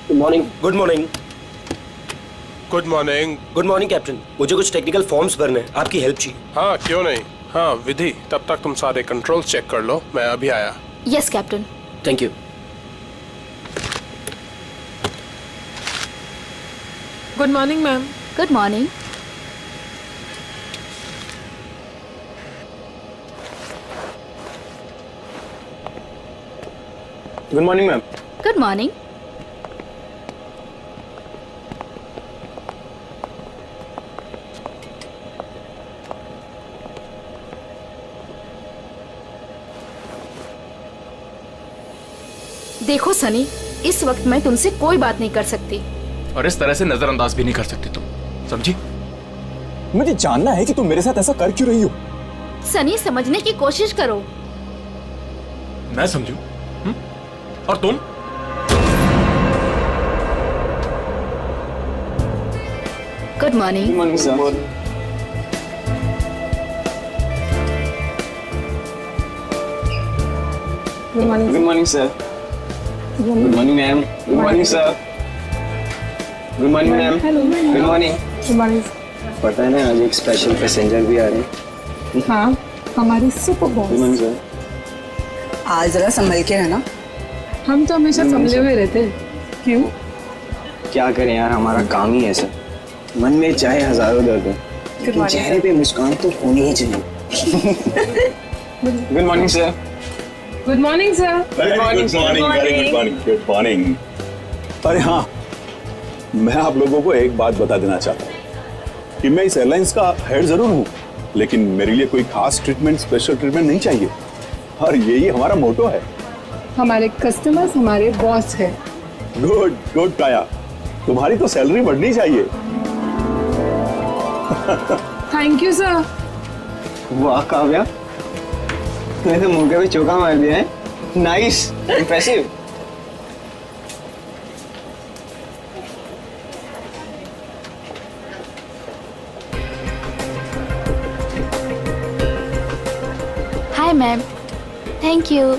Good morning. Good morning. Good morning. Good morning captain, मुझे कुछ technical forms भरने हैं, आपकी हेल्प चाहिए। हाँ क्यों नहीं। हाँ विधि, तब तक तुम सारे कंट्रोल्स चेक कर लो, मैं अभी आया। Yes captain. Thank you. Good morning ma'am. Good morning. Good morning ma'am. Good morning. देखो सनी, इस वक्त मैं तुमसे कोई बात नहीं कर सकती और इस तरह से नजरअंदाज भी नहीं कर सकती तुम, समझी? मुझे जानना है कि तुम मेरे साथ ऐसा कर क्यों रही हो। सनी, समझने की कोशिश करो। मैं समझू? और तुम? Good morning. Morning sir. Good morning. Good morning sir. Good morning ma'am. Good morning sir. Good morning ma'am. Good morning. Good morning. पता है ना, आज एक स्पेशल पैसेंजर भी आ रहे हैं। हाँ, हमारी super good boss. Morning sir. आज जरा संभल के रहना। हम तो हमेशा संभले हुए रहते हैं। क्यों? क्या करें यार, हमारा काम ही ऐसा। मन में चाहे हजारों दर्द हो, लेकिन चेहरे पे मुस्कान तो होनी ही चाहिए। Good morning sir. Good morning sir. Good morning. Good morning. अरे हाँ, मैं आप लोगों को एक बात बता देना चाहता हूँ कि मैं इस एयरलाइंस का हेड जरूर हूँ, लेकिन मेरे लिए कोई खास ट्रीटमेंट, स्पेशल ट्रीटमेंट नहीं चाहिए। और यही हमारा मोटो है। हमारे कस्टमर्स हमारे बॉस है। गुड गुड काया, तुम्हारी तो सैलरी बढ़नी चाहिए। Thank you sir. वाह काव्या, तूने तो मुंह पे चौका मार दिया है। Nice, impressive. Hi ma'am. Thank you.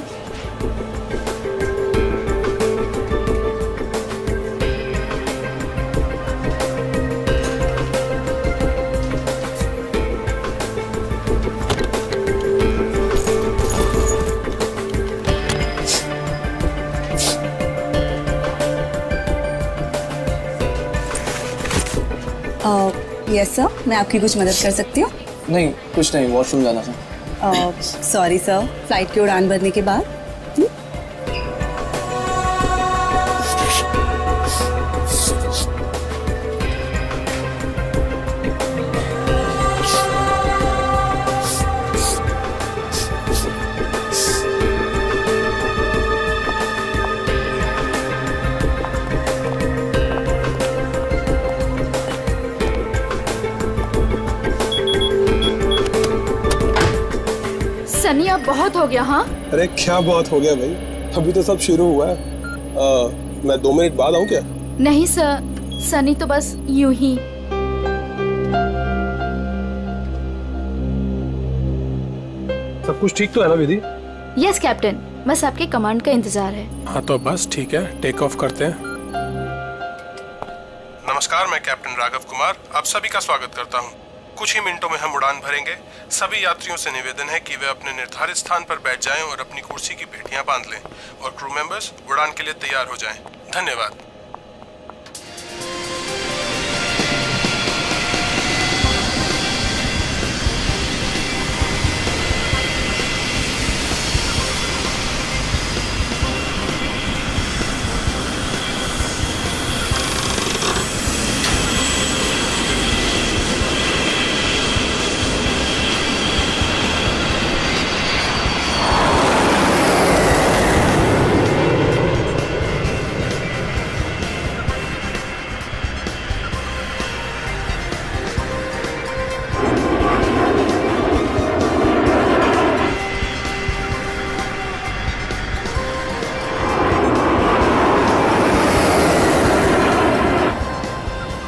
Yes sir, मैं आपकी कुछ मदद कर सकती हूँ? नहीं, कुछ नहीं, वॉशरूम जाना था। सॉरी सर, फ्लाइट की उड़ान भरने के बाद। सनी, अब बहुत हो गया। हाँ, अरे क्या बहुत हो गया भाई, अभी तो सब शुरू हुआ है। मैं 2 मिनट बाद आऊँ क्या? नहीं सर, सनी तो बस यूं ही। सब कुछ ठीक तो है ना विधि? यस कैप्टन, बस आपके कमांड का इंतजार है। हाँ तो बस ठीक है, टेक ऑफ करते हैं। नमस्कार, मैं कैप्टन राघव कुमार आप सभी का स्वागत करता हूँ। कुछ ही मिनटों में हम उड़ान भरेंगे। सभी यात्रियों से निवेदन है कि वे अपने निर्धारित स्थान पर बैठ जाएं और अपनी कुर्सी की पेटियां बांध लें और क्रू मेंबर्स उड़ान के लिए तैयार हो जाएं। धन्यवाद।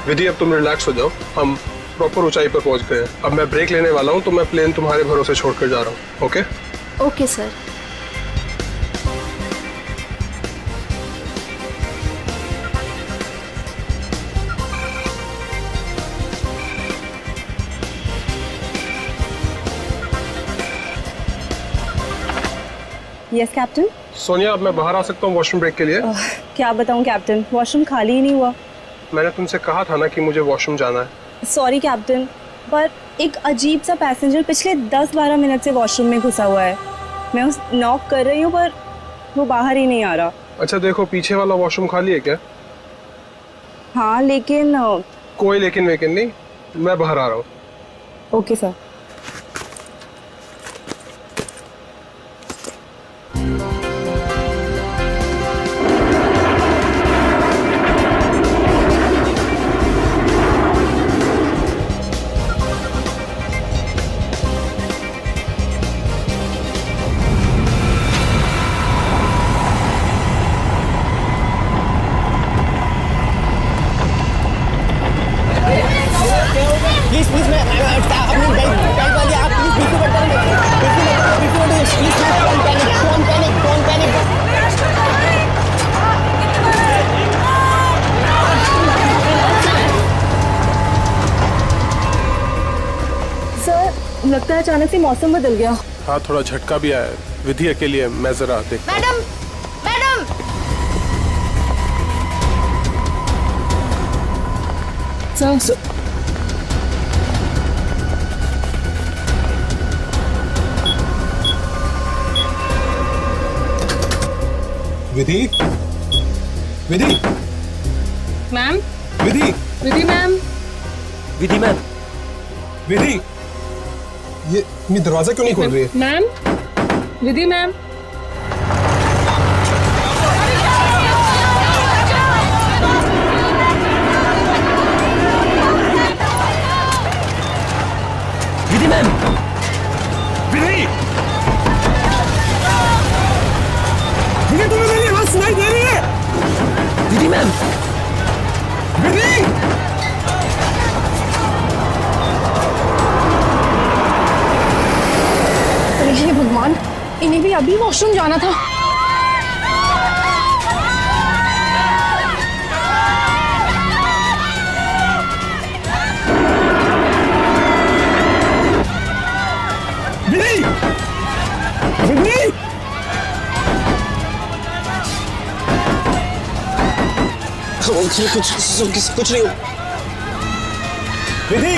विधि, अब तुम रिलैक्स हो जाओ, हम प्रॉपर ऊंचाई पर पहुंच गए हैं। अब मैं ब्रेक लेने वाला हूं, तो मैं प्लेन तुम्हारे भरोसे छोड़कर जा रहा हूं। Okay? Okay sir. Yes captain. Sonia, अब मैं बाहर आ सकता हूँ वॉशरूम ब्रेक के लिए? क्या बताऊं कैप्टन, वॉशरूम खाली ही नहीं हुआ। मैंने तुमसे कहा था ना कि मुझे वॉशरूम जाना है। सॉरी कैप्टन, पर एक अजीब सा पैसेंजर पिछले 10-12 मिनट से वॉशरूम में घुसा हुआ है। मैं उस नॉक कर रही हूँ पर वो बाहर ही नहीं आ रहा। अच्छा देखो, पीछे वाला वॉशरूम खाली है क्या? हाँ लेकिन कोई लेकिन वेकिन नहीं, मैं बाहर आ रहा हूँ। Okay sir. प्लीज प्लीज मैं अपनी बाइक वाली आप प्लीज बिल्कुल मत प्लीज डोंट पैनिक। सर लगता है अचानक से मौसम बदल गया। हाँ, थोड़ा झटका भी आया है। विधि अकेली है, मैं जरा देखता हूँ। मैडम मैडम सर विधि, विधि, मैम, विधि, विधि मैम, विधि मैम, विधि, ये दरवाजा क्यों नहीं खोल रही है? Ma'am, Vidhi ma'am. Vidhi ma'am, विधि, विधि, तुम्हें मेरी आवाज सुनाई दे रही है? विधि मैम, विधि, हे भगवान, इन्हें भी अभी वॉशरूम जाना था। विधि, विधि, कुछ नहीं। विधि,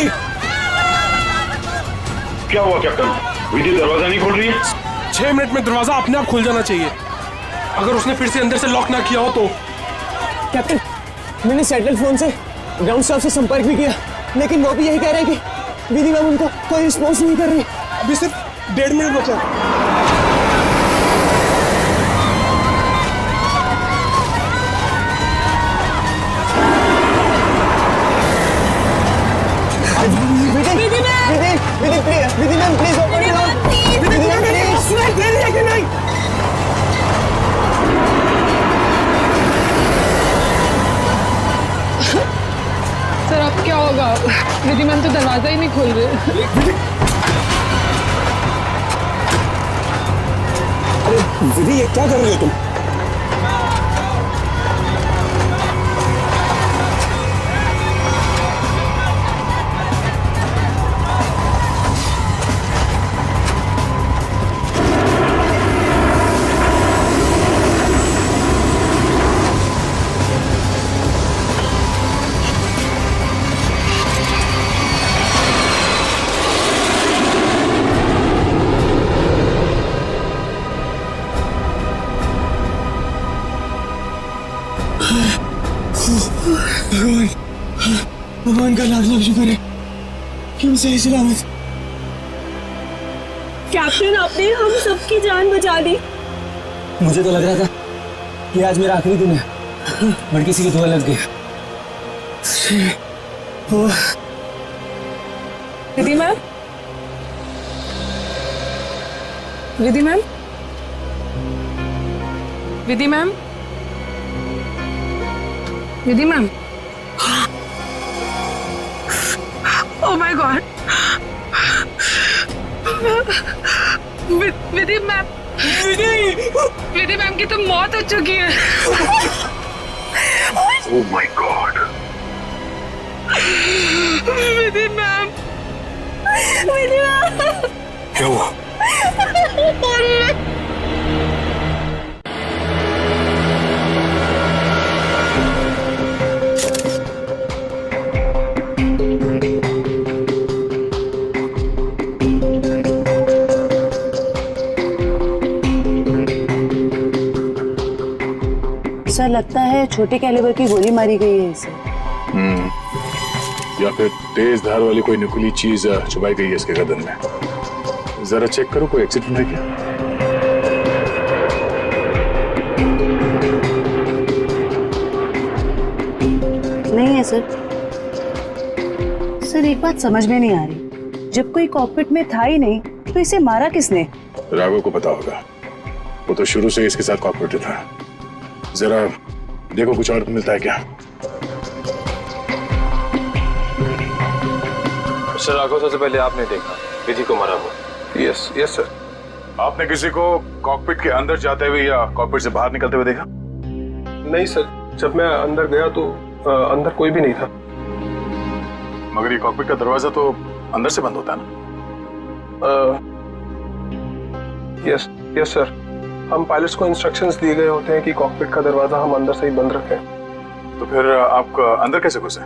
क्या हुआ कैप्टन? विधि दरवाजा नहीं खोल रही है? 6 मिनट में दरवाजा अपने आप खुल जाना चाहिए। अगर उसने फिर से अंदर से लॉक ना किया हो तो। कैप्टन, मैंने सैटेलाइट फोन से ग्राउंड स्टाफ से संपर्क भी किया, लेकिन वो भी यही कह रहे हैं कि विधि मैम उनको कोई रिस्पॉन्स नहीं कर रही। अभी सिर्फ 1.5 मिनट बचा। Vidhi ma'am please open it up. Vidhi ma'am please सुनाई दे रही है कि नहीं? सर अब क्या होगा? विधि मैम तो दरवाजा ही नहीं खोल रहे। अरे विधि, ये क्या कर रही हो तुम? भगवान का लाख लाख शुक्र है कि हम सही सलामत। कैप्टन, आपने हम सबकी जान बचा दी। मुझे तो लग रहा था कि आज मेरा आखिरी दिन है, बट किसी की दुआ लग गई। Vidhi ma'am, Vidhi ma'am, Vidhi ma'am, Vidhi ma'am. Oh my god, Vidhi ma'am, Vidhi ma'am की तो मौत हो चुकी है। Oh my god, Vidhi ma'am, Vidhi ma'am, क्या हुआ? सर लगता है छोटे कैलिबर की गोली मारी गई है इसे। या फिर तेज धार वाली कोई नुकीली चीज छुपाई गई है इसके गर्दन में। जरा चेक करो कोई एक्सीडेंट है क्या। नहीं है सर। सर एक बात समझ में नहीं आ रही, जब कोई कॉकपिट में था ही नहीं तो इसे मारा किसने? राघव को पता होगा, वो तो शुरू से इसके साथ कॉपरेटिव था। जरा देखो कुछ और मिलता है क्या। सर राघव सबसे पहले आपने देखा विधि को मारा हुआ। Yes yes sir. आपने किसी को कॉकपिट के अंदर जाते हुए या कॉकपिट से बाहर निकलते हुए देखा? नहीं सर, जब मैं अंदर गया तो अंदर कोई भी नहीं था। मगर ये कॉकपिट का दरवाजा तो अंदर से बंद होता है ना? यस यस सर, हम पायलट्स को इंस्ट्रक्शंस दिए गए होते हैं कि कॉकपिट का दरवाजा हम अंदर से ही बंद रखें। तो फिर आप अंदर कैसे घुसे?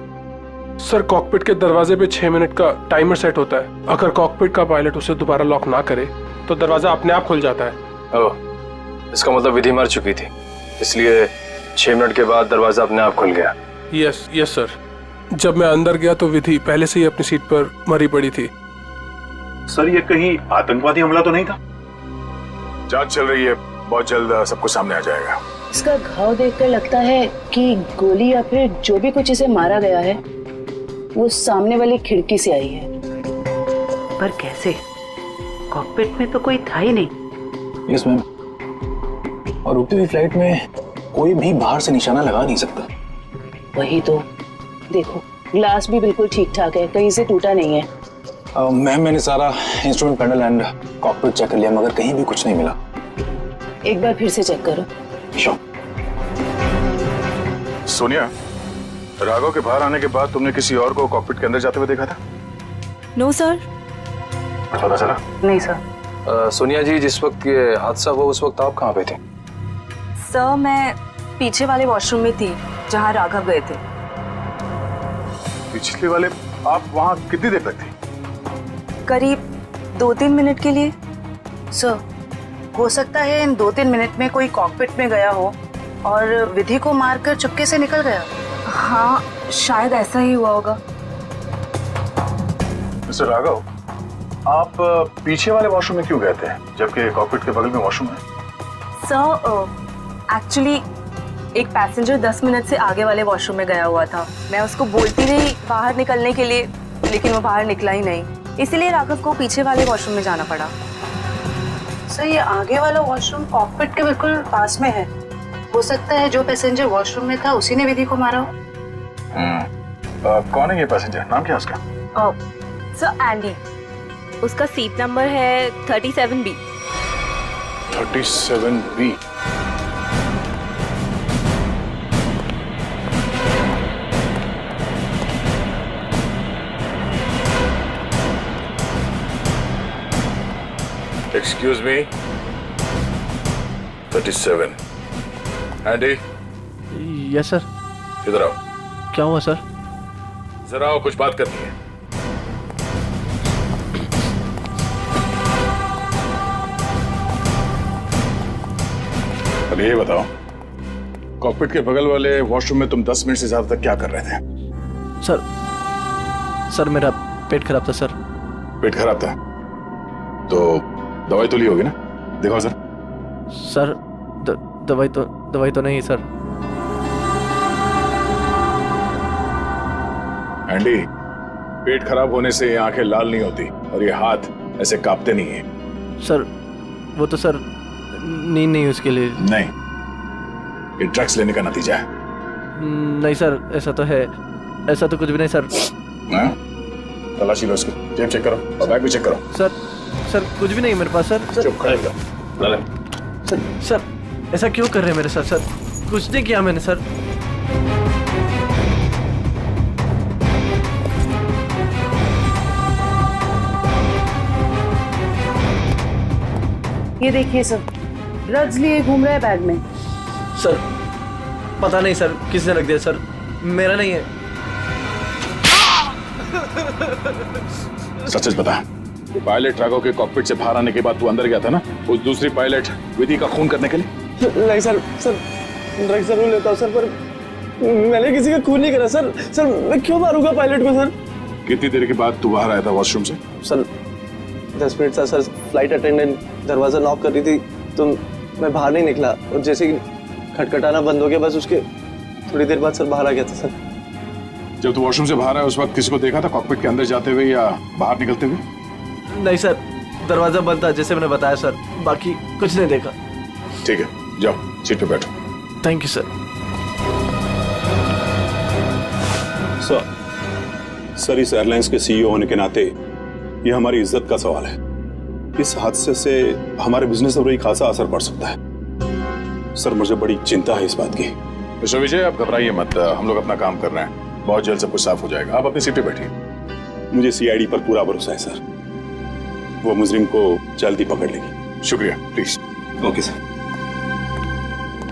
सर कॉकपिट के दरवाजे पे 6 मिनट का टाइमर सेट होता है। अगर कॉकपिट का पायलट उसे दोबारा लॉक ना करे तो दरवाजा अपने आप खुल जाता है। ओह, इसका मतलब विधि मर चुकी थी, इसलिए 6 मिनट के बाद दरवाजा अपने आप खुल गया। Yes yes sir. जब मैं अंदर गया तो विधि पहले से ही अपनी सीट पर मरी पड़ी थी। सर ये कहीं आतंकवादी हमला तो नहीं था? जांच चल रही है, बहुत जल्द सब कुछ सामने आ जाएगा। इसका घाव देखकर लगता है कि गोली या फिर जो भी कुछ इसे मारा गया है वो सामने वाली खिड़की से आई है। पर कैसे? कॉकपिट में तो कोई था ही नहीं। यस मैम, और उड़ती हुई फ्लाइट में कोई भी बाहर से निशाना लगा नहीं सकता। वही तो, देखो ग्लास भी बिल्कुल ठीक ठाक है, कहीं से टूटा नहीं है। मैम मैंने सारा instrument panel and cockpit check कर लिया, मगर कहीं भी कुछ नहीं मिला। एक बार फिर से चेक करो। श्योर। सोनिया, राघव के बाहर आने के बाद तुमने किसी और को कॉकपिट के अंदर जाते हुए देखा था? No sir. पता चला? नहीं सर। सोनिया जी, जिस वक्त ये हादसा हुआ उस वक्त आप कहाँ पे थे? सर मैं पीछे वाले वॉशरूम में थी जहाँ राघव गए थे। पिछले वाले? आप वहाँ कितनी देर तक थी? करीब 2-3 मिनट के लिए। सर हो सकता है इन 2-3 मिनट में कोई कॉकपिट में गया हो और विधि को मारकर चुपके से निकल गया। हाँ शायद ऐसा ही हुआ होगा। मिस्टर राघव, आप पीछे वाले वॉशरूम में क्यों गए थे जबकि कॉकपिट के बगल में वॉशरूम है? सर एक्चुअली एक पैसेंजर 10 मिनट से आगे वाले वॉशरूम में गया हुआ था। मैं उसको बोलती रही बाहर निकलने के लिए, लेकिन वो बाहर निकला ही नहीं, इसलिए राघव को पीछे वाले वॉशरूम में जाना पड़ा। सर ये आगे वाला वॉशरूम कॉकपिट के बिल्कुल पास में है। हो सकता है जो पैसेंजर वॉशरूम में था उसी ने विधि को मारा हो। कौन है ये पैसेंजर? नाम क्या है उसका? सर एंडी, उसका सीट नंबर है 37B। 37B। Excuse me, 37. Andy, yes sir. इधर आओ। क्या हुआ सर? जरा आओ, कुछ बात करनी है। अब ये बताओ, कॉकपिट के बगल वाले वॉशरूम में तुम 10 मिनट से ज्यादा तक क्या कर रहे थे? सर मेरा पेट खराब था सर। पेट खराब था तो दवाई तो ली होगी ना? दिखाओ सर। सर दवाई तो नहीं सर। एंडी, पेट खराब होने से आंखें लाल नहीं होती और ये हाथ ऐसे कांपते नहीं है। सर वो तो सर नींद नहीं उसके लिए। नहीं, ये ड्रग्स लेने का नतीजा है। नहीं सर, ऐसा तो है, ऐसा तो कुछ भी नहीं सर। हाँ? तलाशी लो इसको, जेब चेक करो और बैग भी चेक करो। सर कुछ भी नहीं मेरे पास सर। चुप खड़े रहो। सर ऐसा क्यों कर रहे हैं मेरे साथ? सर कुछ नहीं किया मैंने सर। ये देखिए सर, ड्रग्स लिए घूम रहा है बैग में। सर पता नहीं सर किसने रख दिया सर, मेरा नहीं है। सच बता, पायलट राघव के कॉकपिट से बाहर आने के बाद तू अंदर गया था ना, उस दूसरी पायलट विधि का खून करने के लिए? नहीं सर, ड्रग्स जरूर लेता हूँ सर, पर मैंने किसी का खून नहीं करा सर। सर मैं क्यों मारूंगा पायलट को सर? कितनी देर के बाद तू बाहर आया था वॉशरूम से? सर 10 मिनट था सर। फ्लाइट अटेंडेंट दरवाजा नॉक कर रही थी तो मैं बाहर नहीं निकला, और जैसे ही खटखटाना बंद हो गया बस उसके थोड़ी देर बाद सर बाहर आ गया था सर। जब तू वॉशरूम से बाहर आया उस वक्त किसी को देखा था कॉकपिट के अंदर जाते हुए या बाहर निकलते हुए? नहीं सर, दरवाजा बंद था जैसे मैंने बताया सर, बाकी कुछ नहीं देखा। ठीक है, जाओ सीट पे बैठो। Thank you sir. सर इस एयरलाइंस के सीईओ होने के नाते ये हमारी इज्जत का सवाल है। इस हादसे से हमारे बिजनेस पर भी खासा असर पड़ सकता है। सर मुझे बड़ी चिंता है इस बात की। मिस्टर विजय आप घबराइए मत, हम लोग अपना काम कर रहे हैं, बहुत जल्द सब कुछ साफ हो जाएगा। आप अपनी सीट पे बैठिए। मुझे सीआईडी पर पूरा भरोसा है सर, वो मुजरिम को जल्दी पकड़ लेगी। शुक्रिया, प्लीज। Okay sir.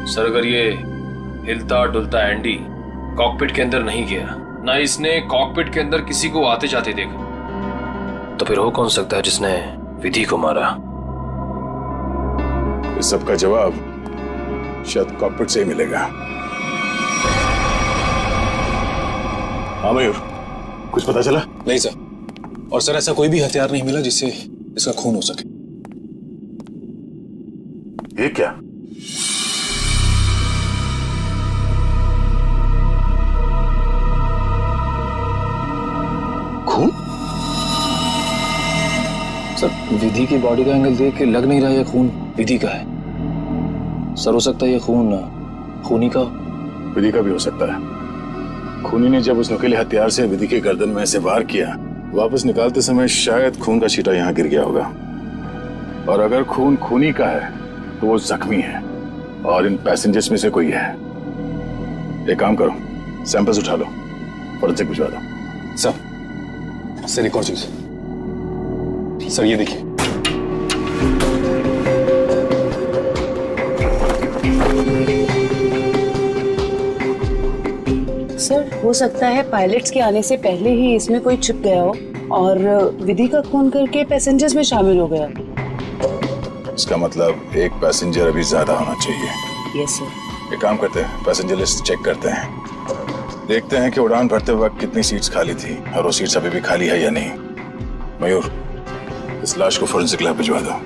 सर अगर ये हिलता डुलता एंडी कॉकपिट के अंदर नहीं गया, ना इसने कॉकपिट के अंदर किसी को आते जाते देखा, तो फिर हो कौन सकता है जिसने विधि को मारा? इस सब का जवाब शायद कॉकपिट से ही मिलेगा। हाँ मयूर, कुछ पता चला? नहीं सर, और सर ऐसा कोई भी हथियार नहीं मिला जिससे इसका खून हो सके। ये क्या? खून? सर विधि की बॉडी का एंगल देख के लग नहीं रहा ये खून विधि का है। सर हो सकता है ये खून खूनी का। विधि का भी हो सकता है। खूनी ने जब उस नुकीले हथियार से विधि के गर्दन में ऐसे वार किया, वापस निकालते समय शायद खून का छींटा यहाँ गिर गया होगा। और अगर खून खूनी का है तो वो जख्मी है और इन पैसेंजर्स में से कोई है। एक काम करो, सैंपल्स उठा लो, फॉरेंसिक भिजवा दो। सर एक और चीज सर, ये देखिए। सर हो सकता है पायलट्स के आने से पहले ही इसमें कोई छिप गया हो और विधि का खून करके पैसेंजर्स में शामिल हो गया। इसका मतलब एक पैसेंजर अभी ज्यादा होना चाहिए। Yes sir. एक काम करते हैं, पैसेंजर लिस्ट चेक करते हैं, देखते हैं कि उड़ान भरते वक्त कितनी सीट्स खाली थी और वो सीट्स अभी भी खाली है या नहीं। मयूर, इस लाश को फोरेंसिक लैब भिजवा दो।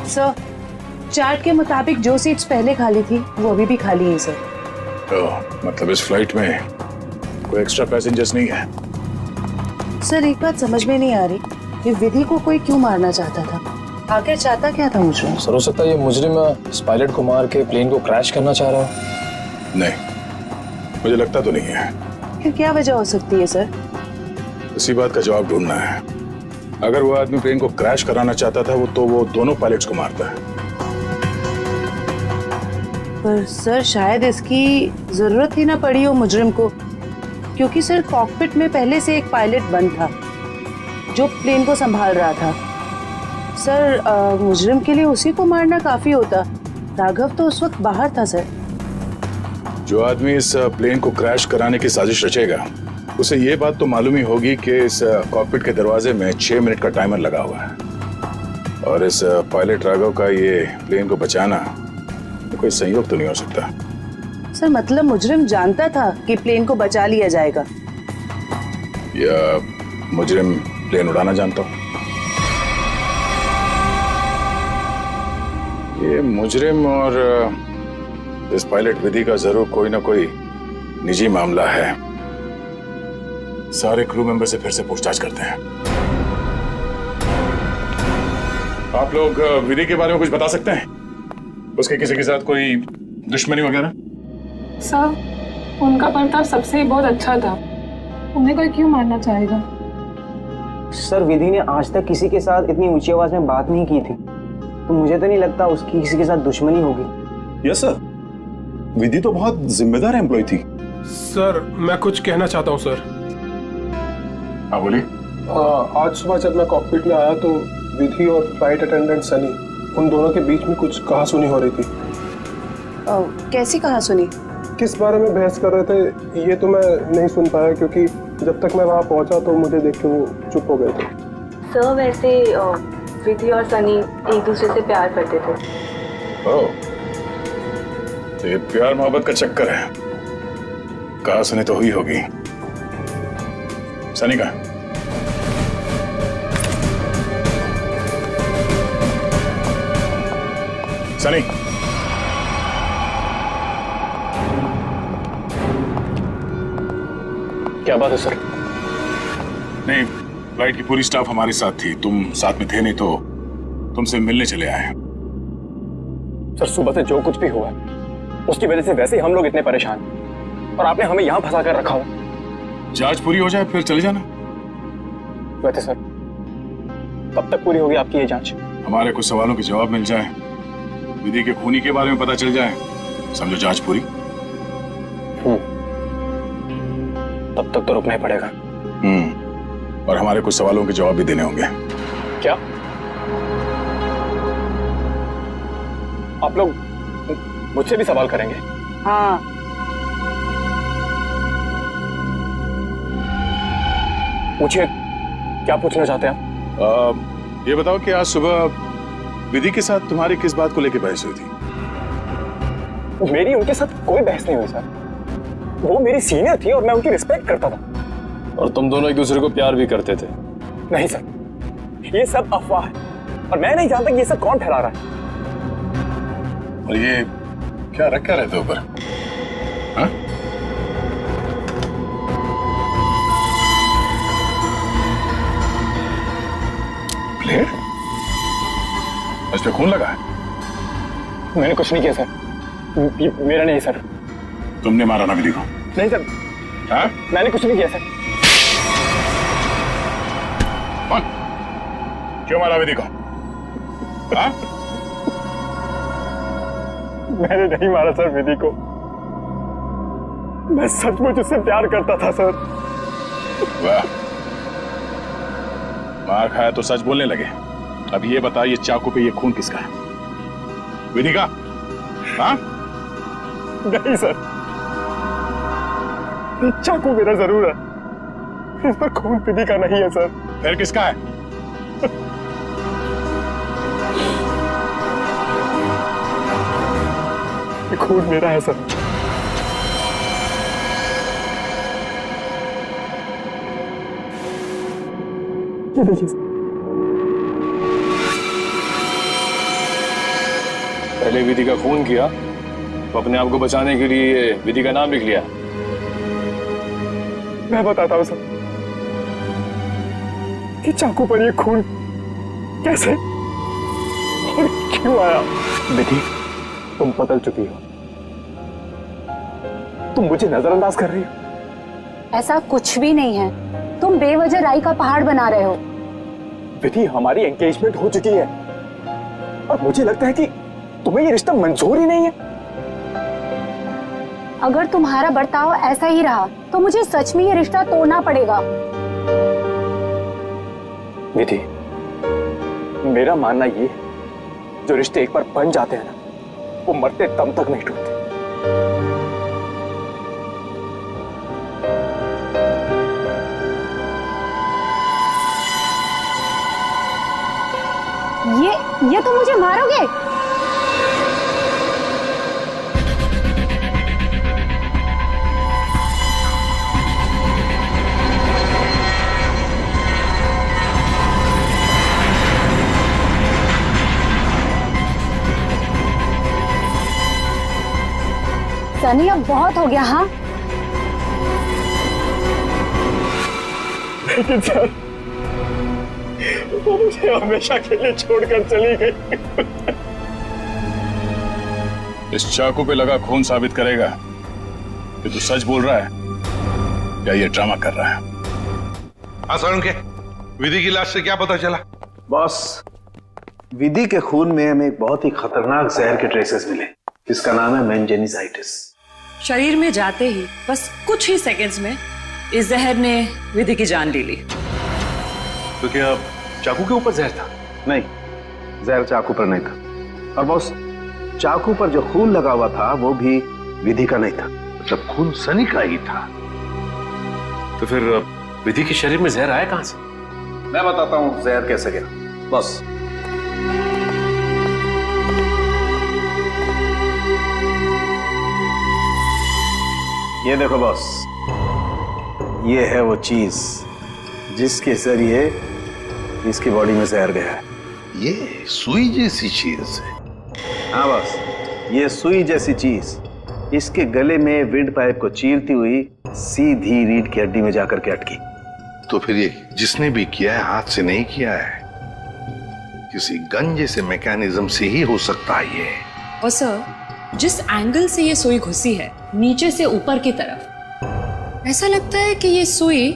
सर चार्ट के मुताबिक जो सीट्स पहले खाली थी वो अभी भी खाली है सर। मतलब इस फ्लाइट में कोई एक्स्ट्रा पैसेंजर्स नहीं है? सर एक बात समझ में नहीं आ रही कि विधि को कोई क्यों मारना चाहता था, आखिर चाहता क्या था मुझे? सर हो सकता है ये मुजरिम इस पायलट को मार के प्लेन को क्रैश करना चाह रहा हो। नहीं, मुझे लगता तो नहीं है। फिर क्या वजह हो सकती है सर? इसी बात का जवाब ढूंढना है। अगर वो आदमी प्लेन को क्रैश कराना चाहता था तो वो दोनों पायलट्स को मारता है। पर सर शायद इसकी जरूरत ही ना पड़ी हो मुजरिम को, क्योंकि सर कॉकपिट में पहले से एक पायलट बंद था जो प्लेन को संभाल रहा था। सर मुजरिम के लिए उसी को मारना काफी होता। राघव तो उस वक्त बाहर था सर। जो आदमी इस प्लेन को क्रैश कराने की साजिश रचेगा उसे ये बात तो मालूम ही होगी कि इस कॉकपिट के दरवाजे में 6 मिनट का टाइमर लगा हुआ है और इस पायलट राघव का ये प्लेन को बचाना तो कोई संयोग तो नहीं हो सकता। सर मतलब मुजरिम जानता था कि प्लेन को बचा लिया जाएगा, या मुजरिम प्लेन उड़ाना जानता हो? ये मुजरिम और इस पायलट विधि का जरूर कोई ना कोई निजी मामला है। सारे क्रू मेंबर से फिर से पूछताछ करते हैं। आप लोग विधि के बारे में कुछ बता सकते हैं? उसके किसी के साथ कोई दुश्मनी वगैरह? सर उनका बर्ताव सबसे बहुत अच्छा था, उन्हें कोई क्यों मारना चाहेगा? सर विधि ने आज तक किसी के साथ इतनी ऊंची आवाज में बात नहीं की थी, तो मुझे तो नहीं लगता उसकी किसी के साथ दुश्मनी होगी। यस सर, विधि तो बहुत जिम्मेदार एम्प्लॉय थी। सर मैं कुछ कहना चाहता हूँ सर। हाँ बोलिए। आज सुबह जब मैं कॉकपिट में आया तो विधि और फ्लाइट अटेंडेंट सनी, उन दोनों के बीच में कुछ कहासुनी हो रही थी। कैसी कहा सुनी? किस बारे में बहस कर रहे थे ये तो मैं नहीं सुन पाया, क्योंकि जब तक मैं वहाँ पहुँचा तो मुझे देख के वो चुप हो गए थे। सर वैसे विधि और सनी एक दूसरे से प्यार करते थे। ओह, तो ये प्यार मोहब्बत का चक्कर है। कहा सुनी तो हुई होगी। सनी का सनी, क्या बात है सर? नहीं, फ्लाइट की पूरी स्टाफ हमारे साथ थी, तुम साथ में थे नहीं तो तुमसे मिलने चले आए। सर सुबह से जो कुछ भी हुआ उसकी वजह से वैसे ही हम लोग इतने परेशान, और आपने हमें यहाँ फंसा कर रखा हो। जांच पूरी हो जाए फिर चले जाना। वैसे सर कब तक पूरी होगी आपकी ये जांच? हमारे कुछ सवालों के जवाब मिल जाए, विधि के खूनी के बारे में पता चल जाए, समझो जांच पूरी। तब तक तो रुकना ही पड़ेगा। और हमारे कुछ सवालों के जवाब भी देने होंगे। क्या आप लोग मुझसे भी सवाल करेंगे? हाँ। पूछिए, क्या पूछना चाहते हैं आप? ये बताओ कि आज सुबह विधि के साथ तुम्हारी किस बात को लेकर बहस हुई थी? मेरी उनके साथ कोई बहस नहीं हुई सर। वो मेरी सीनियर थी और मैं उनकी रिस्पेक्ट करता था। और तुम दोनों एक दूसरे को प्यार भी करते थे? नहीं सर, ये सब अफवाह है और मैं नहीं जानता कि ये सब कौन फैला रहा है। और ये क्या रख क्या रहते ऊपर? हाँ? प्लेट? इस पे खून लगा है? मैंने कुछ नहीं किया सर। ये मेरा नहीं सर। तुमने मारा ना विधि को? नहीं सर। हाँ? मैंने कुछ नहीं किया सर। कौन? क्यों मारा विधि को? हाँ? मैंने नहीं मारा सर विधि को। मैं सचमुच उससे प्यार करता था सर। वाह, मार खाया तो सच बोलने लगे। अब ये बता, ये चाकू पे ये खून किसका है? विधि का? हाँ? नहीं सर, चाकू मेरा जरूर है, इस पर खून विधि का नहीं है सर। फिर किसका है? खून मेरा है सर। ये देखिए सर। पहले विधि का खून किया तो अपने आप को बचाने के लिए विधि का नाम लिख लिया। मैं बताता हूं सर कि चाकू पर ये खून कैसे और क्यों आया। विधि, तुम बदल चुकी हो, तुम मुझे नजरअंदाज कर रही हो। ऐसा कुछ भी नहीं है, तुम बेवजह राई का पहाड़ बना रहे हो। विधि, हमारी एंगेजमेंट हो चुकी है और मुझे लगता है कि तुम्हें ये रिश्ता मंजूर ही नहीं है। अगर तुम्हारा बर्ताव ऐसा ही रहा तो मुझे सच में ये रिश्ता तोड़ना पड़ेगा। विधि, मेरा मानना ये है, जो रिश्ते एक बार बन जाते हैं ना, वो मरते दम तक नहीं टूटते। ये तो मुझे मारोगे? सनी, अब बहुत हो गया। हाँ, लेकिन सर, वो मुझे हमेशा के लिए छोड़कर चली गई। इस चाकू पे लगा खून साबित करेगा कि तू सच बोल रहा है या ये ड्रामा कर रहा है। हाँ सर, उनके विधि की लाश से क्या पता चला? बॉस, विधि के खून में हमें एक बहुत ही खतरनाक जहर के ट्रेसेस मिले। इसका नाम है मेंजेनिसाइटिस। शरीर में जाते ही बस कुछ ही सेकंड्स में इस जहर ने विधि की जान ले ली। तो क्या चाकू के ऊपर जहर था? नहीं, जहर चाकू पर नहीं था। और बॉस, चाकू पर जो खून लगा हुआ था वो भी विधि का नहीं था। जब खून सनी का ही था, तो फिर विधि के शरीर में जहर आया कहां से? मैं बताता हूं जहर कैसे गया। बॉस, ये देखो बॉस, ये है वो चीज जिसके जरिए इसकी बॉडी में जहर गया है। ये सुई जैसी चीज है। हाँ बॉस, ये सुई जैसी चीज इसके गले में विंड पाइप को चीरती हुई सीधी रीढ़ की हड्डी में जाकर के अटकी। तो फिर ये जिसने भी किया है हाथ से नहीं किया है, किसी गन जैसे मैकेनिज्म से ही हो सकता है ये। और सर, जिस एंगल से ये सुई घुसी है, नीचे से ऊपर की तरफ, ऐसा लगता है कि ये सुई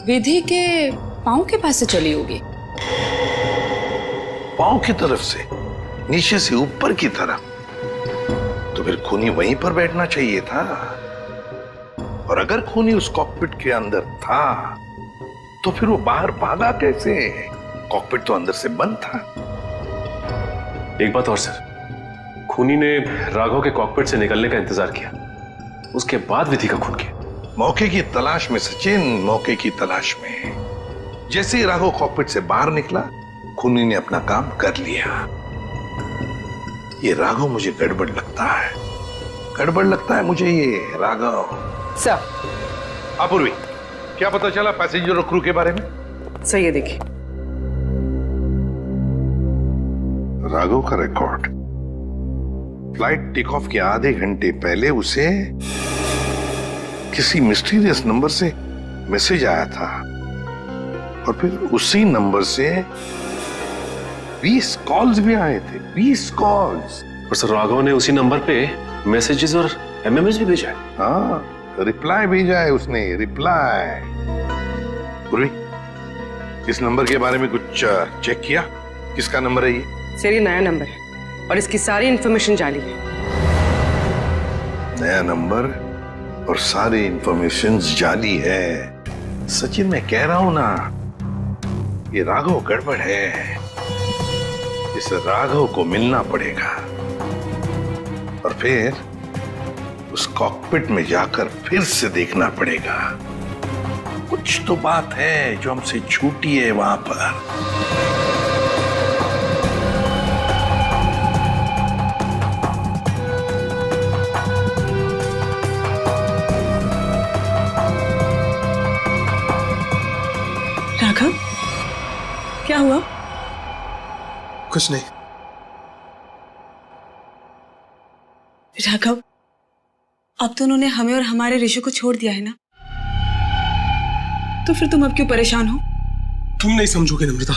विधि के पांव के पास से चली होगी। पांव की तरफ से, नीचे से ऊपर की तरफ? तो फिर खूनी वहीं पर बैठना चाहिए था। और अगर खूनी उस कॉकपिट के अंदर था, तो फिर वो बाहर भागा कैसे? कॉकपिट तो अंदर से बंद था। एक बात और सर, खूनी ने राघव के कॉकपिट से निकलने का इंतजार किया, उसके बाद विधि का खून किया। मौके की तलाश में सचिन, मौके की तलाश में। जैसे ही राघव कॉकपिट से बाहर निकला, खूनी ने अपना काम कर लिया। ये राघव मुझे गड़बड़ लगता है, गड़बड़ लगता है मुझे ये राघव। सर, अपूर्वी, क्या पता चला पैसेंजर और क्रू के बारे में? सर ये देखिए, राघव का रिकॉर्ड। फ्लाइट टेक ऑफ के आधे घंटे पहले उसे किसी मिस्टीरियस नंबर से मैसेज आया था, और फिर उसी नंबर से 20 कॉल्स भी आए थे। 20 कॉल्स। और सर, राघव ने उसी नंबर पे मैसेजेस और एमएमएस भी भेजा है। हाँ, रिप्लाई भेजा है उसने, रिप्लाई। पूर्वी, इस नंबर के बारे में कुछ चेक किया? किसका नंबर है ये? सर ये नया नंबर है और इसकी सारी इंफॉर्मेशन जाली है। नया नंबर और सारी इंफॉर्मेशन जाली है। सचिन, मैं कह रहा हूं ना, ये राघव गड़बड़ है। इस राघव को मिलना पड़ेगा और फिर उस कॉकपिट में जाकर फिर से देखना पड़ेगा। कुछ तो बात है जो हमसे छूटी है वहां पर। राघव, क्या हुआ? कुछ नहीं। राघव, अब तो उन्होंने हमें और हमारे ऋषि को छोड़ दिया है ना, तो फिर तुम अब क्यों परेशान हो? तुम नहीं समझोगे नम्रता।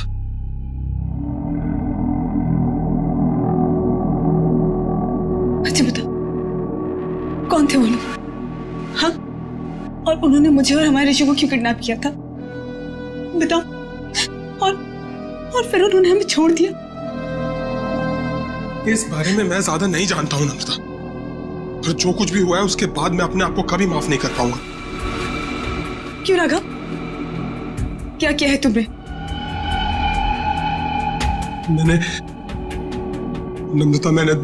अच्छा बता, कौन थे वो लोग? हाँ, और उन्होंने मुझे और हमारे ऋषि को क्यों किडनैप किया था? बताओ। और फिर उन्होंने हमें छोड़ दिया। इस बारे में मैं ज्यादा नहीं जानता हूं नम्रता, और जो कुछ भी हुआ है उसके बाद मैं अपने आप को कभी माफ नहीं कर पाऊंगा। क्यों राघव, क्या किया है तुमने? मैंने नम्रता, मैंने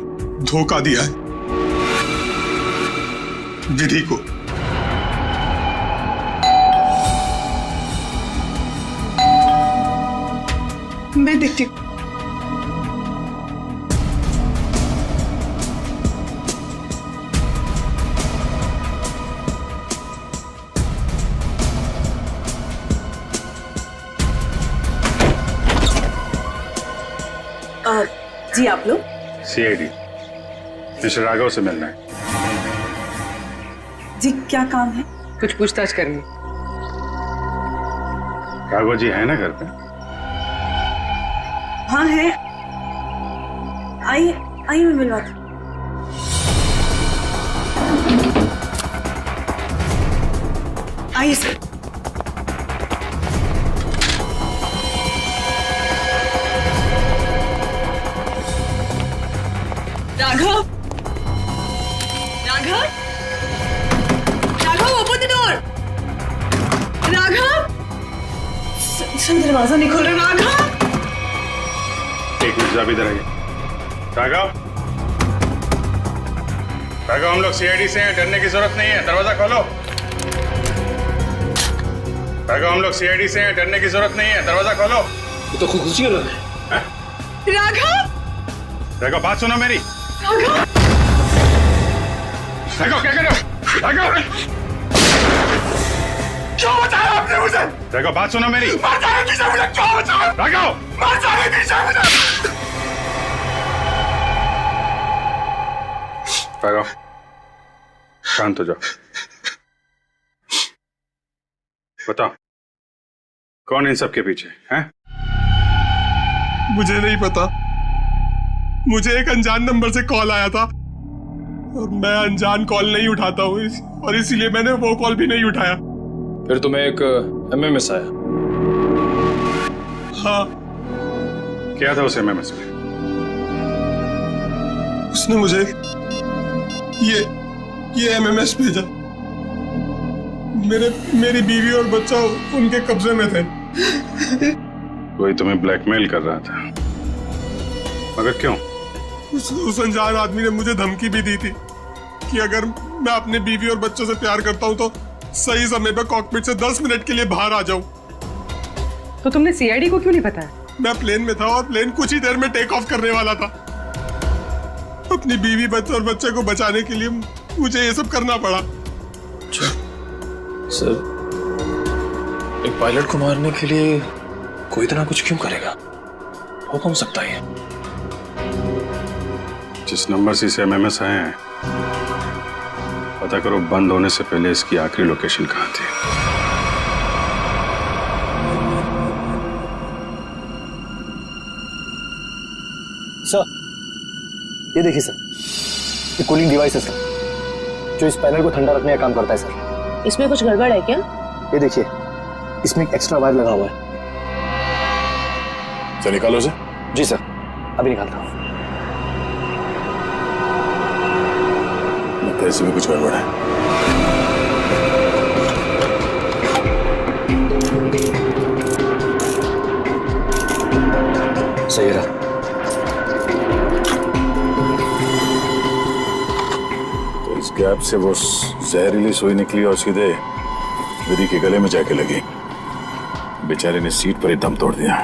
धोखा दिया है विधि को। मैं देखती हूँ। जी आप लोग? सीआईडी, मिस्टर राघव से मिलना है। जी क्या काम है? कुछ पूछताछ करनी। राघव जी है ना घर पे? हाँ है, आइए मैं मिलवाती हूँ। आइए sir. Raghav, Raghav, Raghav open the door. Raghav, sir दरवाजा नहीं खोल रहा। राघव, एक मिनट, आप इधर आइए। राघव, राघव, हम लोग सीआईडी से हैं, डरने की जरूरत नहीं है, दरवाजा खोलो। राघव, हम लोग सीआईडी से हैं, डरने की जरूरत नहीं है, दरवाजा खोलो। ये तो खुदकुशी कर रहा है। राघव, राघव, बात सुनो मेरी। राघव, राघव, क्या कर रहे हो? राघव, क्यों बताया आपने मुझे? राघव, बात सुनो मेरी। मर जाने दीजिए मुझे, क्यों बचाया? राघव, मर जाने दीजिए मुझे। राघव, शांत हो जाओ। बताओ, कौन इन सब के पीछे है? मुझे नहीं पता। मुझे एक अनजान नंबर से कॉल आया था और मैं अनजान कॉल नहीं उठाता हूँ, और इसीलिए मैंने वो कॉल भी नहीं उठाया। फिर तुम्हें एक एमएमएस आया? हाँ। क्या था उस एमएमएस में? उसने मुझे ये एमएमएस भेजा। मेरी बीवी और बच्चा उनके कब्जे में थे। कोई तुम्हें ब्लैकमेल कर रहा था, मगर क्यों? उस अनजान आदमी ने मुझे धमकी भी दी थी कि अगर मैं अपने बीवी और बच्चों से प्यार करता हूं तो सही समय पर कॉकपिट से 10 मिनट के लिए बाहर आ जाऊं। तो तुमने सीआईडी को क्यों नहीं बताया? मैं प्लेन में था और प्लेन कुछ ही देर में टेक ऑफ करने वाला था। अपनी बीवी, बच्चे और बच्चे को बचाने के लिए मुझे ये सब करना पड़ा। सर, एक पायलट को मारने के लिए कोई इतना कुछ क्यों करेगा? हो कौन सकता है? जिस नंबर से इसे एमएमएस आए हैं, पता करो बंद होने से पहले इसकी आखिरी लोकेशन कहाँ थी। सर, ये देखिए सर, ये कूलिंग डिवाइस है सर, जो इस पैनल को ठंडा रखने का काम करता है सर। इसमें कुछ गड़बड़ है क्या? ये देखिए, इसमें एक एक्स्ट्रा वायर लगा हुआ है। सर, निकालो उसे। जी सर, अभी निकालता हूँ। लगता है इसमें कुछ गड़बड़ है। सही रहा। तो इस गैप से वो जहरीली सुई निकली और सीधे विधि के गले में जाके लगी। बेचारे ने सीट पर ही दम तोड़ दिया।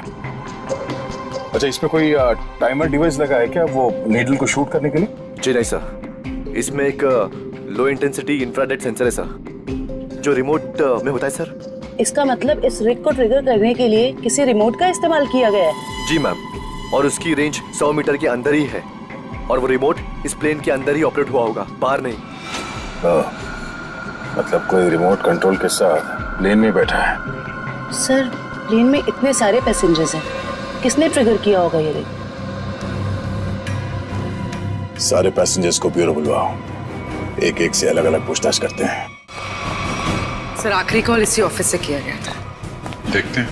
अच्छा, इसमें कोई टाइमर डिवाइस लगा है क्या, वो नीडल को शूट करने के लिए? जी नहीं सर, इसमें एक लो इंटेंसिटी इंफ्रारेड सेंसर है सर, जो रिमोट में होता है सर। इसका मतलब इस रिग को ट्रिगर करने के लिए किसी रिमोट का इस्तेमाल किया गया है? जी मैम, और उसकी रेंज 100 मीटर के अंदर ही है, और वो रिमोट इस प्लेन के अंदर ही ऑपरेट हुआ होगा, बाहर नहीं। मतलब कोई रिमोट कंट्रोल के साथ प्लेन में बैठा है। सर, प्लेन में इतने सारे पैसेंजर्स हैं, किसने ट्रिगर किया होगा ये रिग? सारे पैसेंजर्स को ब्यूरो बुलवाओ, एक एक से अलग अलग पूछताछ करते हैं। सर, आखिरी कॉल इसी ऑफिस से किया गया था। देखते हैं।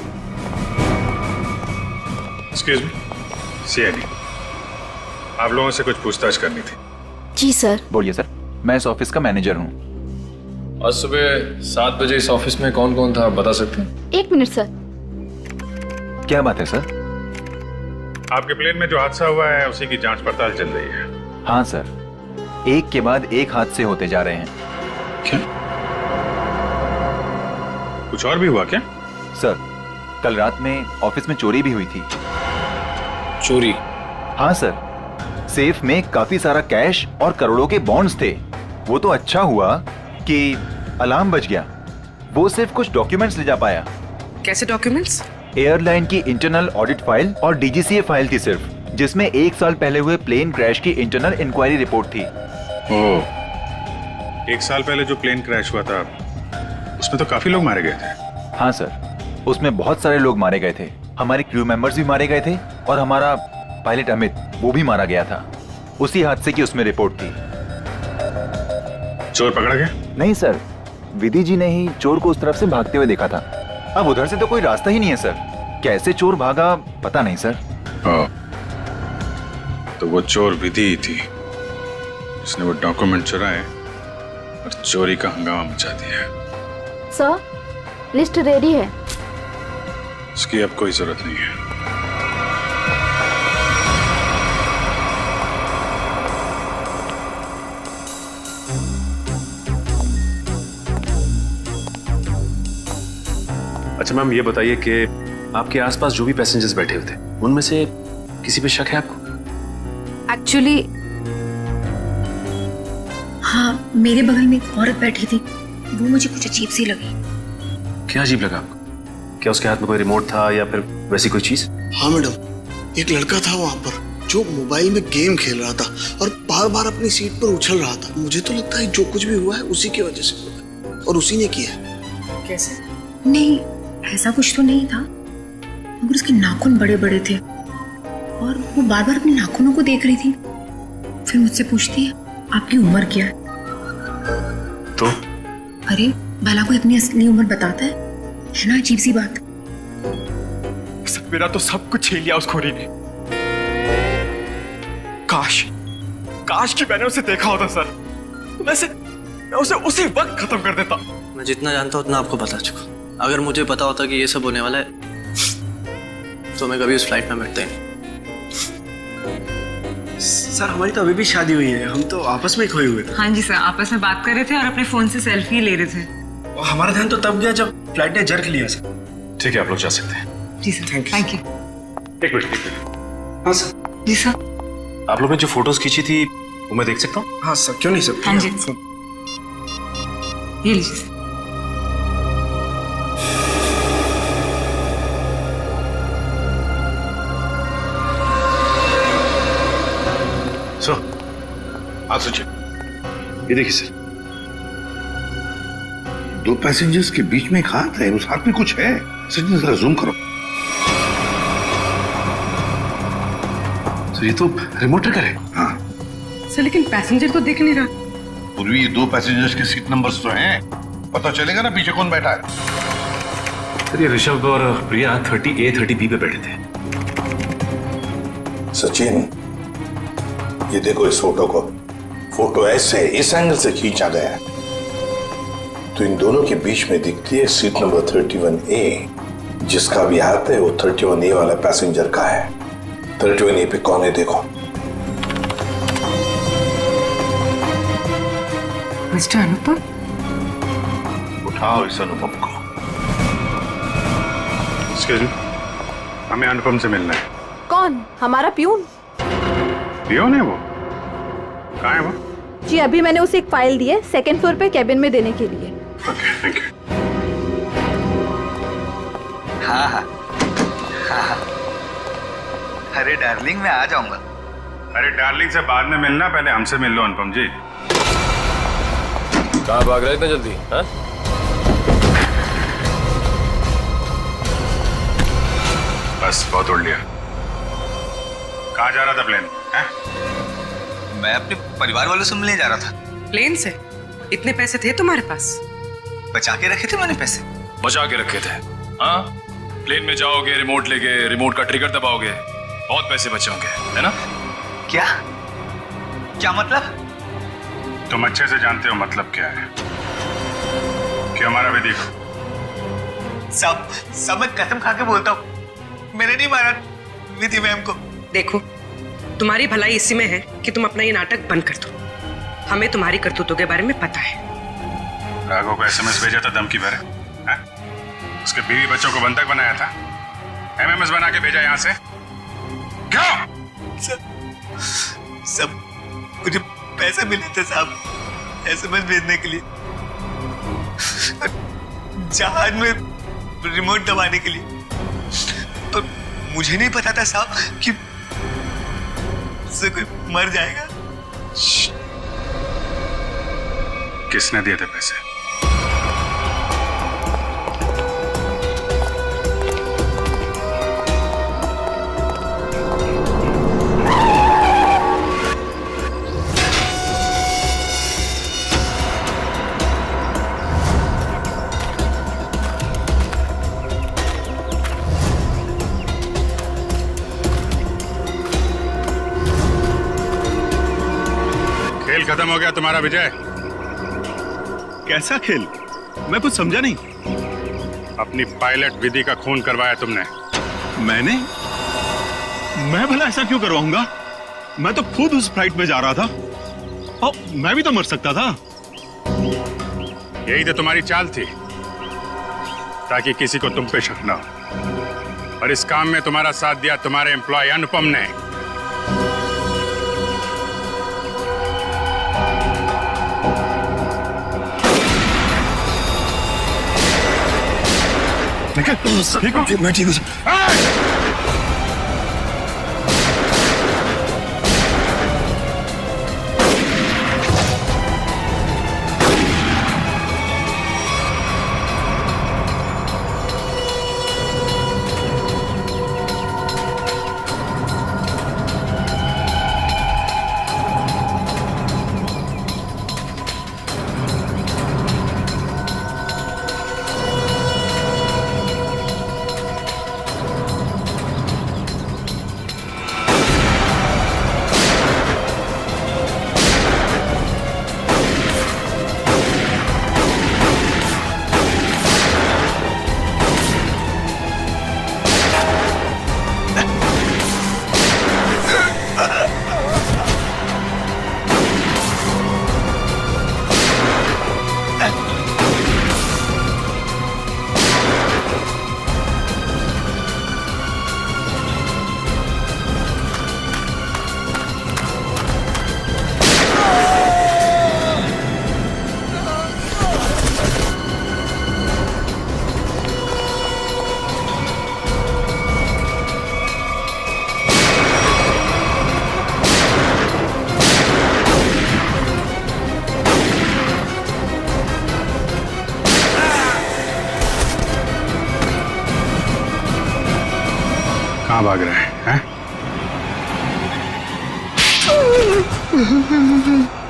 एक्सक्यूज मी, सीआईडी, आप लोगों से कुछ पूछताछ करनी थी। जी सर। बोलिए सर, मैं इस ऑफिस का मैनेजर हूँ। आज सुबह 7 बजे इस ऑफिस में कौन कौन था, आप बता सकते हैं? 1 मिनट सर। क्या बात है सर? आपके प्लेन में जो हादसा हुआ है उसी की जांच पड़ताल चल रही है। हाँ सर, एक के बाद एक हादसे होते जा रहे हैं। क्या? कुछ और भी हुआ क्या? सर, कल रात में ऑफिस में चोरी भी हुई थी। चोरी? हाँ सर, सेफ में काफी सारा कैश और करोड़ों के बॉन्ड्स थे। वो तो अच्छा हुआ कि अलार्म बज गया, वो सिर्फ कुछ डॉक्यूमेंट्स ले जा पाया। कैसे डॉक्यूमेंट्स? एयरलाइन की इंटरनल ऑडिट फाइल और डीजीसीए फाइल थी सिर्फ, जिसमें 1 साल पहले हुए प्लेन क्रैश की इंटरनल इंक्वायरी रिपोर्ट थी। ओह, 1 साल पहले जो प्लेन क्रैश हुआ था उसमें तो काफी लोग मारे गए थे। हाँ सर, उसमें बहुत सारे लोग मारे गए थे। हमारे क्रू मेंबर्स भी मारे गए थे और हमारा पायलट अमित, वो भी मारा गया था। उसी हादसे की उसमें रिपोर्ट थी। चोर पकड़ा गया? नहीं सर, विधि जी ने ही चोर को उस तरफ से भागते हुए देखा था। अब उधर से तो कोई रास्ता ही नहीं है सर, कैसे चोर भागा पता नहीं सर। तो वो चोर विधि ही थी जिसने वो डॉक्यूमेंट चुराए और चोरी का हंगामा मचा दिया। सर लिस्ट रेडी है। उसकी अब कोई जरूरत नहीं है। अच्छा मैम, ये बताइए कि आपके आसपास जो भी पैसेंजर्स बैठे हुए थे उनमें से किसी पे शक है आपको? एक्चुअली हाँ, मेरे बगल में एक औरत बैठी थी, वो मुझे कुछ अजीब सी लगी। क्या अजीब लगा आपको? क्या उसके हाथ में कोई रिमोट था या फिर वैसी कोई चीज? हाँ मैडम, एक लड़का था वहाँ पर जो मोबाइल में गेम खेल रहा था और बार बार अपनी सीट पर उछल रहा था। मुझे तो लगता है जो कुछ भी हुआ है उसी की वजह से हुआ है और उसी ने किया है। कैसे? नहीं, ऐसा कुछ तो नहीं था, मगर उसके नाखून बड़े बड़े थे और वो बार बार अपने नाखूनों को देख रही थी। फिर मुझसे पूछती है आपकी उम्र क्या है? तो अरे भला कोई अपनी असली उम्र बताता है ना? अजीब सी बात। सर मेरा तो सब कुछ छीन लिया उस खोरी ने। काश कि मैंने उसे देखा होता सर, तो मैं उसे उसी वक्त खत्म कर देता। मैं जितना जानता हूँ उतना आपको बता चुका। अगर मुझे पता होता कि ये सब होने वाला है तो मैं कभी उस फ्लाइट में बैठता ही नहीं। सर हमारी तो अभी भी शादी हुई है, हम तो आपस में ही खोए हुए थे। हाँ जी सर, आपस में बात कर रहे थे और अपने फोन से सेल्फी ले रहे थे। और हमारा ध्यान तो तब गया जब फ्लाइट ने जर्क लिया सर। ठीक है, आप लोग जा सकते हैं। जी सर, थैंक यू। एक मिनट। हाँ सर। जी सर। आप लोगों ने जो फोटोज खींची थी वो मैं देख सकता हूँ? हाँ सर, क्यों नहीं सर। हाँ जी, ये लीजिए। हाँ सचिन, ये देखिए सर, दो पैसेंजर्स के बीच में एक हाथ है, उस हाथ में कुछ है। सचिन जरा जूम करो। तो ये तो रिमोट ट्रिगर है। हाँ सर, लेकिन पैसेंजर तो दिख नहीं रहा। पूर्वी, ये दो पैसेंजर्स के सीट नंबर्स तो हैं, पता चलेगा ना पीछे कौन बैठा है। सर ये ऋषभ और प्रिया 30A 30B पे बैठे थे। सचिन, ये देखो इस फोटो को। फोटो ऐसे इस एंगल से खींचा गया है तो इन दोनों के बीच में दिखती है सीट नंबर 31A। जिसका भी हाथ है वो 31A वाला पैसेंजर का है। 31A पे कौन है देखो। मिस्टर अनुपम। उठाओ इस अनुपम को। एक्सक्यूज मी, हमें अनुपम से मिलना है। कौन? हमारा प्यून? पियोन है वो? कहाँ है वो? जी अभी मैंने उसे एक फाइल दी है, 2nd फ्लोर पे कैबिन में देने के लिए। Okay, thank you. हाँ। अरे डार्लिंग, मैं आ जाऊंगा। अरे डार्लिंग से बाद में मिलना, पहले हमसे मिल लो अनुपम जी। कहाँ भाग रहे इतना जल्दी? हाँ? बस बहुत उड़ लिया। कहाँ जा रहा था प्लेन? मैं अपने परिवार वालों से मिलने जा रहा था। प्लेन से? इतने पैसे थे तुम्हारे पास? बचा के रखे थे मैंने पैसे। बचा के रखे थे? हाँ, प्लेन में जाओगे, रिमोट लेके रिमोट का ट्रिगर दबाओगे, बहुत पैसे बचे होंगे, है ना? क्या मतलब? तुम अच्छे से जानते हो मतलब क्या है। क्यों हमारा विधि को? सब मैं कसम खा के बोलता हूँ, मैंने नहीं मारा विधि मैम को। देखो, तुम्हारी भलाई इसी में है कि तुम अपना ये नाटक बंद कर दो। हमें तुम्हारी करतूतों के बारे में पता है। राघव को SMS भेजा था धमकी भरे, उसके बीवी बच्चों को बंधक बनाया था, MMS बना के भेजा यहाँ से। क्यों? सब मुझे पैसे मिले थे साहब SMS भेजने के लिए, जहाज में रिमोट दबाने के लिए। तो मुझे नहीं पता था साहब कि उससे कोई मर जाएगा। किसने दिए थे पैसे? खेल खत्म हो गया तुम्हारा विजय। कैसा खेल? मैं कुछ समझा नहीं। अपनी पायलट विधि का खून करवाया तुमने। मैंने? मैं भला ऐसा क्यों करवाऊंगा? मैं तो खुद उस फ्लाइट में जा रहा था और मैं भी तो मर सकता था। यही तो तुम्हारी चाल थी, ताकि किसी को तुम पे शक ना हो। और इस काम में तुम्हारा साथ दिया तुम्हारे एम्प्लॉय अनुपम ने। ठीक हो? मैं ठीक हूँ सर। कहाँ भाग रहे हैं?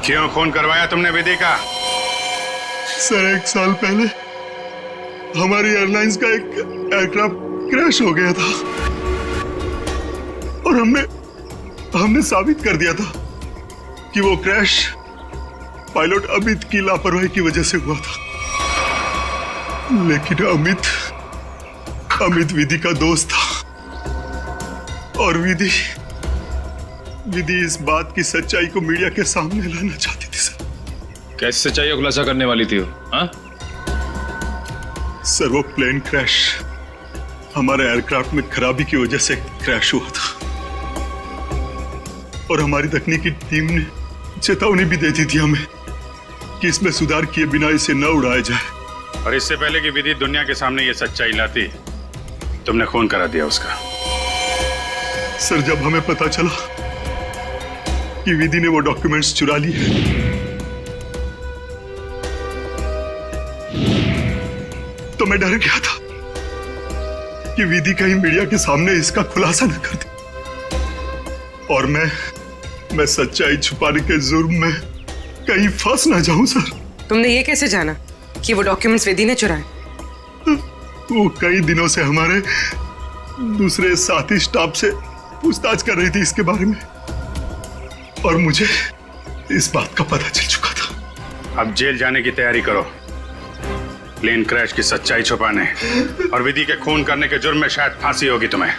क्यों खून करवाया तुमने विधि का? सर 1 साल पहले हमारी एयरलाइंस का एक एयरक्राफ्ट क्रैश हो गया था और हमने साबित कर दिया था कि वो क्रैश पायलट अमित की लापरवाही की वजह से हुआ था। लेकिन अमित विधि का दोस्त था और विधि इस बात की सच्चाई को मीडिया के सामने लाना चाहती थी सर। कैसे सच्चाई का खुलासा करने वाली थी वो? सर वो प्लेन क्रैश हमारे एयरक्राफ्ट में खराबी की वजह से क्रैश हुआ था और हमारी तकनीकी टीम ने चेतावनी भी दे दी थी हमें कि इसमें सुधार किए बिना इसे न उड़ाया जाए। और इससे पहले कि विधि दुनिया के सामने ये सच्चाई लाती, तुमने खून करा दिया उसका। सर जब हमें पता चला कि विधि ने वो डॉक्यूमेंट्स चुरा लिए तो मैं डर गया था कि विधि कहीं मीडिया के सामने इसका खुलासा न कर दे और मैं सच्चाई छुपाने के जुर्म में कहीं फंस ना जाऊं। सर तुमने ये कैसे जाना कि वो डॉक्यूमेंट्स विधि ने चुराए? वो कई दिनों से हमारे दूसरे साथी स्टाफ से पूछताछ कर रही थी इसके बारे में और मुझे इस बात का पता चल चुका था। अब जेल जाने की तैयारी करो, प्लेन क्रैश की सच्चाई छुपाने और विधि के खून करने के जुर्म में शायद फांसी होगी तुम्हें।